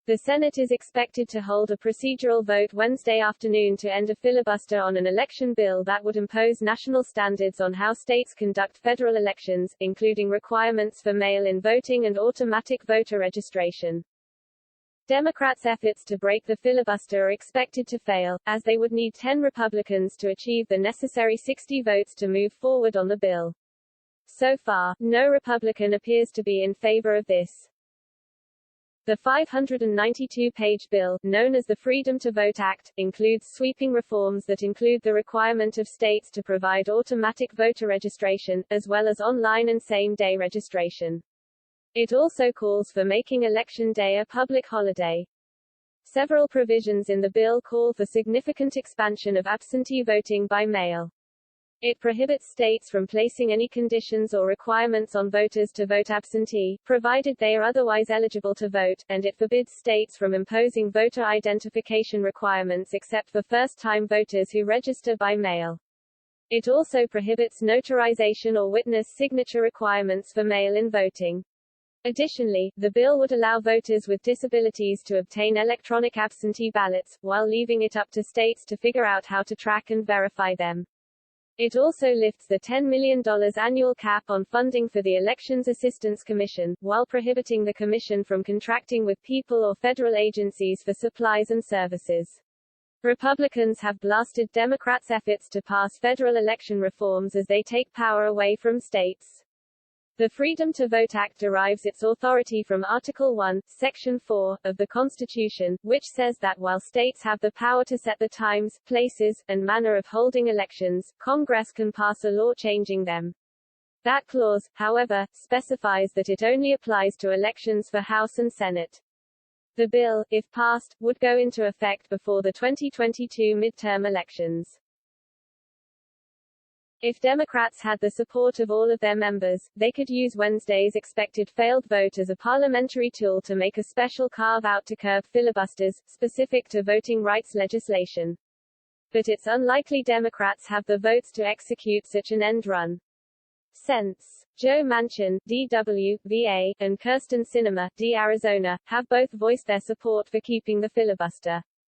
The Senate is expected to hold a procedural vote Wednesday afternoon to end a filibuster on an election bill that would impose national standards on how states conduct federal elections, including requirements for mail-in voting and automatic voter registration. Democrats' efforts to break the filibuster are expected to fail, as they would need 10 Republicans to achieve the necessary 60 votes to move forward on the bill. So far, no Republican appears to be in favor of this. The 592-page bill, known as the Freedom to Vote Act, includes sweeping reforms that include the requirement of states to provide automatic voter registration, as well as online and same-day registration. It also calls for making Election Day a public holiday. Several provisions in the bill call for significant expansion of absentee voting by mail. It prohibits states from placing any conditions or requirements on voters to vote absentee, provided they are otherwise eligible to vote, and it forbids states from imposing voter identification requirements except for first-time voters who register by mail. It also prohibits notarization or witness signature requirements for mail-in voting. Additionally, the bill would allow voters with disabilities to obtain electronic absentee ballots, while leaving it up to states to figure out how to track and verify them. It also lifts the $10 million annual cap on funding for the Elections Assistance Commission, while prohibiting the commission from contracting with people or federal agencies for supplies and services. Republicans have blasted Democrats' efforts to pass federal election reforms as they take power away from states. The Freedom to Vote Act derives its authority from Article 1, Section 4, of the Constitution, which says that while states have the power to set the times, places, and manner of holding elections, Congress can pass a law changing them. That clause, however, specifies that it only applies to elections for House and Senate. The bill, if passed, would go into effect before the 2022 midterm elections. If Democrats had the support of all of their members, they could use Wednesday's expected failed vote as a parliamentary tool to make a special carve-out to curb filibusters, specific to voting rights legislation. But it's unlikely Democrats have the votes to execute such an end run. Since Joe Manchin, DW, VA, and Kirsten Sinema, D. Arizona, have both voiced their support for keeping the filibuster.